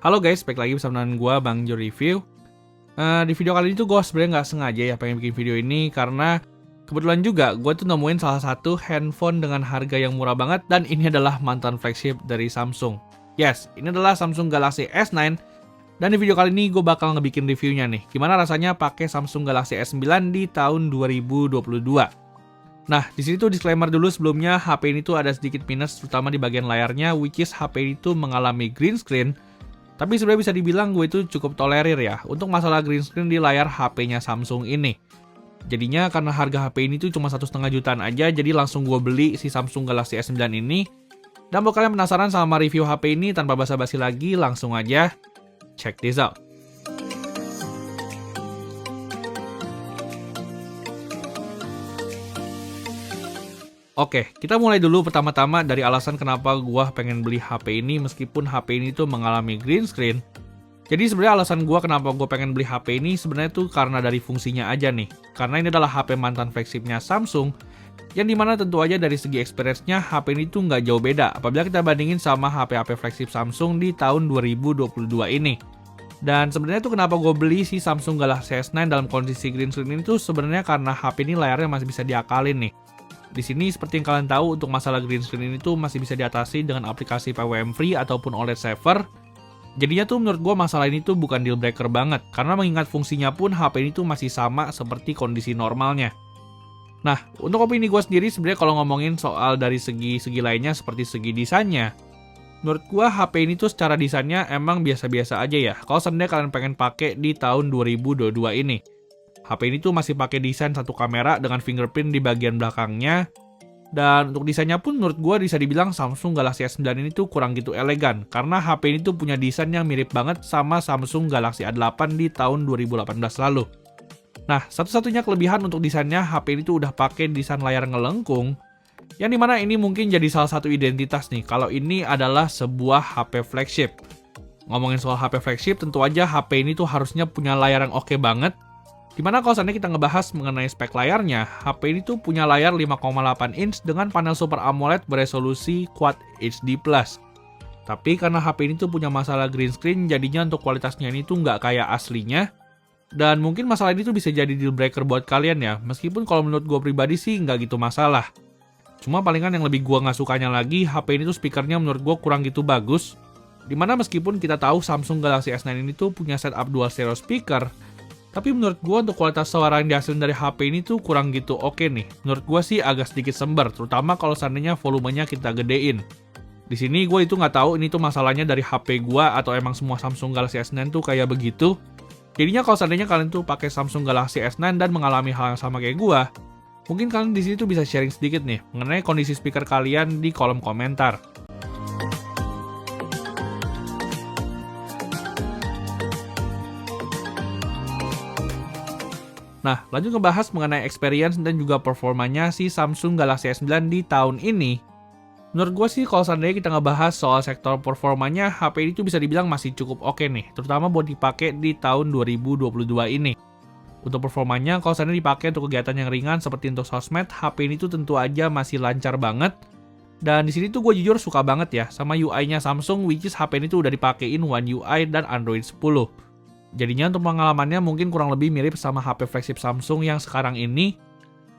Halo guys, balik lagi bersama dengan gue Bang Jo Review. Di video kali ini tuh gue sebenarnya nggak sengaja ya pengen bikin video ini karena kebetulan juga gue tuh nemuin salah satu handphone dengan harga yang murah banget dan ini adalah mantan flagship dari Samsung. Yes, ini adalah Samsung Galaxy S9 dan di video kali ini gue bakal ngebikin reviewnya nih. Gimana rasanya pakai Samsung Galaxy S9 di tahun 2022. Nah, di sini tuh disclaimer dulu sebelumnya, HP ini tuh ada sedikit minus terutama di bagian layarnya, which is HP ini tuh mengalami green screen. Tapi sebenarnya bisa dibilang gue itu cukup tolerir ya untuk masalah green screen di layar HP-nya Samsung ini. Jadinya karena harga HP ini tuh cuma 1,5 jutaan aja, jadi langsung gue beli si Samsung Galaxy S9 ini. Dan buat kalian penasaran sama review HP ini, tanpa basa-basi lagi, langsung aja check this out. Oke, kita mulai dulu pertama-tama dari alasan kenapa gua pengen beli HP ini meskipun HP ini tuh mengalami green screen. Jadi sebenarnya alasan gua kenapa gua pengen beli HP ini sebenarnya tuh karena dari fungsinya aja nih. Karena ini adalah HP mantan flagshipnya Samsung, yang dimana tentu aja dari segi experience-nya HP ini tuh nggak jauh beda apabila kita bandingin sama HP-HP flagship Samsung di tahun 2022 ini. Dan sebenarnya tuh kenapa gue beli si Samsung Galaxy S9 dalam kondisi green screen ini tuh sebenarnya karena HP ini layarnya masih bisa diakalin nih. Di sini seperti yang kalian tahu untuk masalah green screen ini tuh masih bisa diatasi dengan aplikasi PWM Free ataupun OLED Saver. Jadinya tuh menurut gue masalah ini tuh bukan deal breaker banget karena mengingat fungsinya pun HP ini tuh masih sama seperti kondisi normalnya. Nah, untuk opini gue sendiri sebenarnya kalau ngomongin soal dari segi lainnya seperti segi desainnya, menurut gue HP ini tuh secara desainnya emang biasa-biasa aja ya kalau seandainya kalian pengen pakai di tahun 2022 ini. HP ini tuh masih pakai desain satu kamera dengan fingerprint di bagian belakangnya. Dan untuk desainnya pun menurut gue bisa dibilang Samsung Galaxy S9 ini tuh kurang gitu elegan. Karena HP ini tuh punya desain yang mirip banget sama Samsung Galaxy A8 di tahun 2018 lalu. Nah, satu-satunya kelebihan untuk desainnya HP ini tuh udah pakai desain layar ngelengkung. Yang dimana ini mungkin jadi salah satu identitas nih kalau ini adalah sebuah HP flagship. Ngomongin soal HP flagship tentu aja HP ini tuh harusnya punya layar yang oke banget. Dimana kalau seandainya kita ngebahas mengenai spek layarnya, HP ini tuh punya layar 5,8 inch dengan panel Super AMOLED beresolusi Quad HD+. Tapi karena HP ini tuh punya masalah green screen, jadinya untuk kualitasnya ini tuh nggak kayak aslinya. Dan mungkin masalah ini tuh bisa jadi deal breaker buat kalian ya, meskipun kalau menurut gue pribadi sih nggak gitu masalah. Cuma palingan yang lebih gue nggak sukanya lagi, HP ini tuh speakernya menurut gue kurang gitu bagus. Dimana meskipun kita tahu Samsung Galaxy S9 ini tuh punya setup dual stereo speaker, tapi menurut gue untuk kualitas suara yang dihasilkan dari HP ini tuh kurang gitu oke nih. Menurut gue sih agak sedikit sember, terutama kalau seandainya volumenya kita gedein. Di sini gue itu nggak tahu ini tuh masalahnya dari HP gue atau emang semua Samsung Galaxy S9 tuh kayak begitu. Jadinya kalau seandainya kalian tuh pakai Samsung Galaxy S9 dan mengalami hal yang sama kayak gue, mungkin kalian di sini tuh bisa sharing sedikit nih mengenai kondisi speaker kalian di kolom komentar. Nah, lanjut ngebahas mengenai experience dan juga performanya si Samsung Galaxy S9 di tahun ini. Menurut gue sih kalau seandainya kita ngebahas soal sektor performanya, HP ini tuh bisa dibilang masih cukup oke nih, terutama buat dipakai di tahun 2022 ini. Untuk performanya, kalau seandainya dipakai untuk kegiatan yang ringan seperti untuk sosmed, HP ini tuh tentu aja masih lancar banget. Dan di sini tuh gue jujur suka banget ya sama UI-nya Samsung, which is HP ini tuh udah dipakein One UI dan Android 10. Jadinya untuk pengalamannya mungkin kurang lebih mirip sama HP flagship Samsung yang sekarang ini.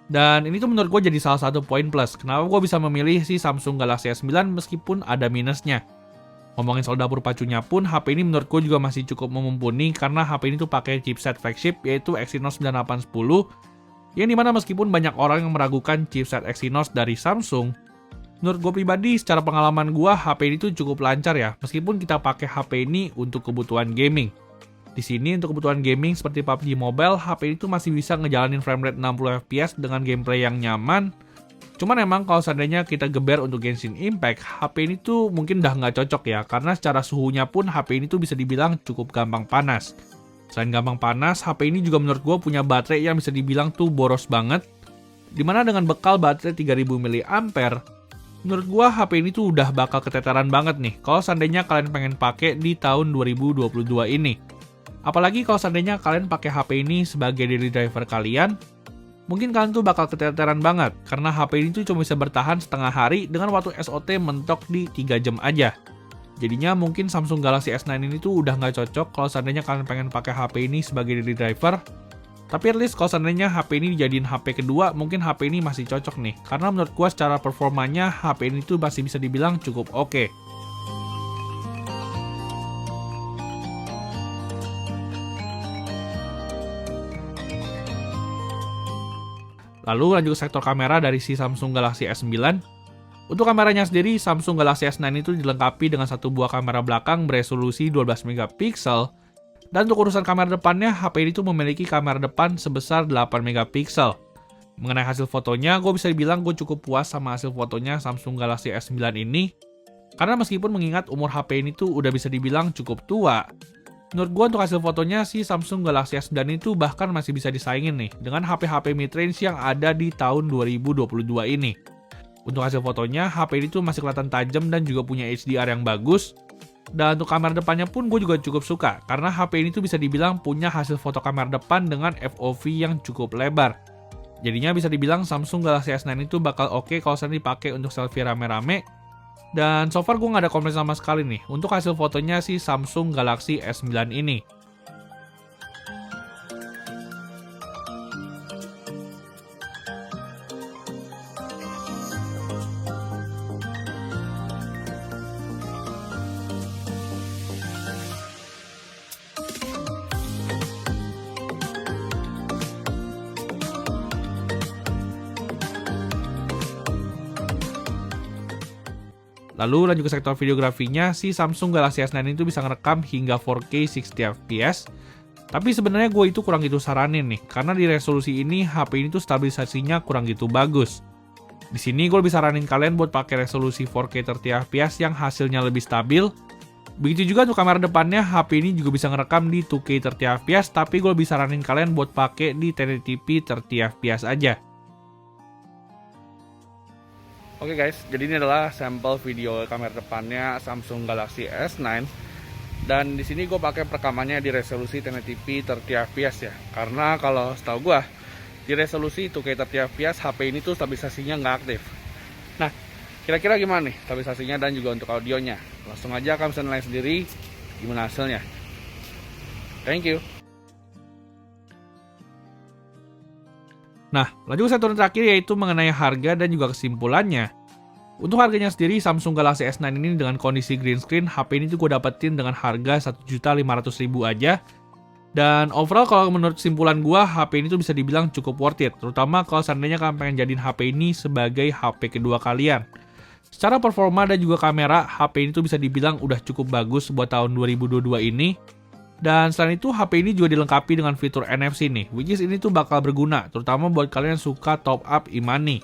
Dan ini tuh menurut gue jadi salah satu poin plus kenapa gue bisa memilih si Samsung Galaxy S9 meskipun ada minusnya. Ngomongin soal dapur pacunya pun, HP ini menurut gue juga masih cukup mumpuni karena HP ini tuh pakai chipset flagship yaitu Exynos 9810. Yang dimana meskipun banyak orang yang meragukan chipset Exynos dari Samsung, menurut gue pribadi secara pengalaman gue HP ini tuh cukup lancar ya meskipun kita pakai HP ini untuk kebutuhan gaming. Di sini untuk kebutuhan gaming seperti PUBG Mobile, HP itu masih bisa ngejalanin frame rate 60 fps dengan gameplay yang nyaman. Cuman emang kalau seandainya kita geber untuk Genshin Impact, HP ini tuh mungkin udah nggak cocok ya, karena secara suhunya pun HP ini tuh bisa dibilang cukup gampang panas. Selain gampang panas, HP ini juga menurut gue punya baterai yang bisa dibilang tuh boros banget. Dimana dengan bekal baterai 3000 mAh, menurut gue HP ini tuh udah bakal keteteran banget nih kalau seandainya kalian pengen pakai di tahun 2022 ini. Apalagi kalau seandainya kalian pakai HP ini sebagai daily driver kalian, mungkin kalian tuh bakal keteteran banget karena HP ini tuh cuma bisa bertahan setengah hari dengan waktu SOT mentok di 3 jam aja. Jadinya mungkin Samsung Galaxy S9 ini tuh udah nggak cocok kalau seandainya kalian pengen pakai HP ini sebagai daily driver. Tapi at least kalau seandainya HP ini dijadiin HP kedua, mungkin HP ini masih cocok nih. Karena menurut gua secara performanya HP ini tuh masih bisa dibilang cukup oke. Lalu lanjut ke sektor kamera dari si Samsung Galaxy S9. Untuk kameranya sendiri, Samsung Galaxy S9 itu dilengkapi dengan satu buah kamera belakang beresolusi 12 megapiksel. Dan untuk urusan kamera depannya, HP ini tuh memiliki kamera depan sebesar 8 megapiksel. Mengenai hasil fotonya, gue bisa dibilang gue cukup puas sama hasil fotonya Samsung Galaxy S9 ini. Karena meskipun mengingat umur HP ini tuh udah bisa dibilang cukup tua, menurut gue untuk hasil fotonya si Samsung Galaxy S9 itu bahkan masih bisa disaingin nih dengan HP-HP mid-range yang ada di tahun 2022 ini. Untuk hasil fotonya, HP ini tuh masih kelihatan tajam dan juga punya HDR yang bagus. Dan untuk kamera depannya pun gue juga cukup suka, karena HP ini tuh bisa dibilang punya hasil foto kamera depan dengan FOV yang cukup lebar. Jadinya bisa dibilang Samsung Galaxy S9 itu bakal oke kalau misalnya dipakai untuk selfie rame-rame. Dan so far gue nggak ada komplain sama sekali nih untuk hasil fotonya si Samsung Galaxy S9 ini. Lalu lanjut ke sektor videografinya, si Samsung Galaxy S9 itu bisa ngerekam hingga 4K 60fps. Tapi sebenarnya gue itu kurang gitu saranin nih, karena di resolusi ini HP ini tuh stabilisasinya kurang gitu bagus. Di sini gue lebih saranin kalian buat pakai resolusi 4K 30fps yang hasilnya lebih stabil. Begitu juga untuk kamera depannya, HP ini juga bisa ngerekam di 2K 30fps, tapi gue lebih saranin kalian buat pakai di 1080p 30fps aja. Oke guys, jadi ini adalah sampel video kamera depannya Samsung Galaxy S9. Dan di sini gue pakai perekamannya di resolusi 1080p 30fps ya. Karena kalau setahu gue, di resolusi 2K 30fps HP ini tuh stabilisasinya nggak aktif. Nah, kira-kira gimana nih stabilisasinya dan juga untuk audionya? Langsung aja kalian bisa nilai sendiri gimana hasilnya. Thank you. Nah, lanjut ke sektor terakhir yaitu mengenai harga dan juga kesimpulannya. Untuk harganya sendiri, Samsung Galaxy S9 ini dengan kondisi green screen, HP ini tuh gue dapetin dengan harga 1.500.000 aja. Dan overall kalau menurut kesimpulan gue, HP ini tuh bisa dibilang cukup worth it. Terutama kalau seandainya kalian pengen jadiin HP ini sebagai HP kedua kalian. Secara performa dan juga kamera, HP ini tuh bisa dibilang udah cukup bagus buat tahun 2022 ini. Dan selain itu, HP ini juga dilengkapi dengan fitur NFC nih, which is ini tuh bakal berguna, terutama buat kalian yang suka top up e-money.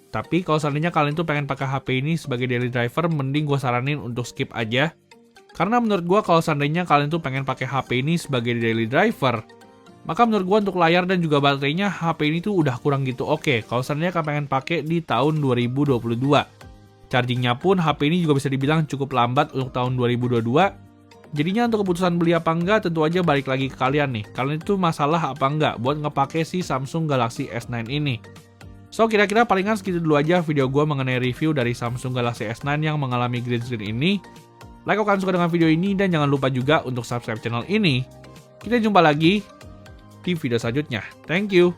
Tapi kalau seandainya kalian tuh pengen pakai HP ini sebagai daily driver, mending gue saranin untuk skip aja. Karena menurut gue kalau seandainya kalian tuh pengen pakai HP ini sebagai daily driver, maka menurut gue untuk layar dan juga baterainya, HP ini tuh udah kurang gitu oke. Kalau seandainya kalian pengen pakai di tahun 2022. Chargingnya pun HP ini juga bisa dibilang cukup lambat untuk tahun 2022. Jadinya untuk keputusan beli apa enggak tentu aja balik lagi ke kalian nih. Kalian itu masalah apa enggak buat ngepake si Samsung Galaxy S9 ini. So kira-kira palingan segitu dulu aja video gue mengenai review dari Samsung Galaxy S9 yang mengalami green screen ini. Like kalau kalian suka dengan video ini dan jangan lupa juga untuk subscribe channel ini. Kita jumpa lagi di video selanjutnya. Thank you.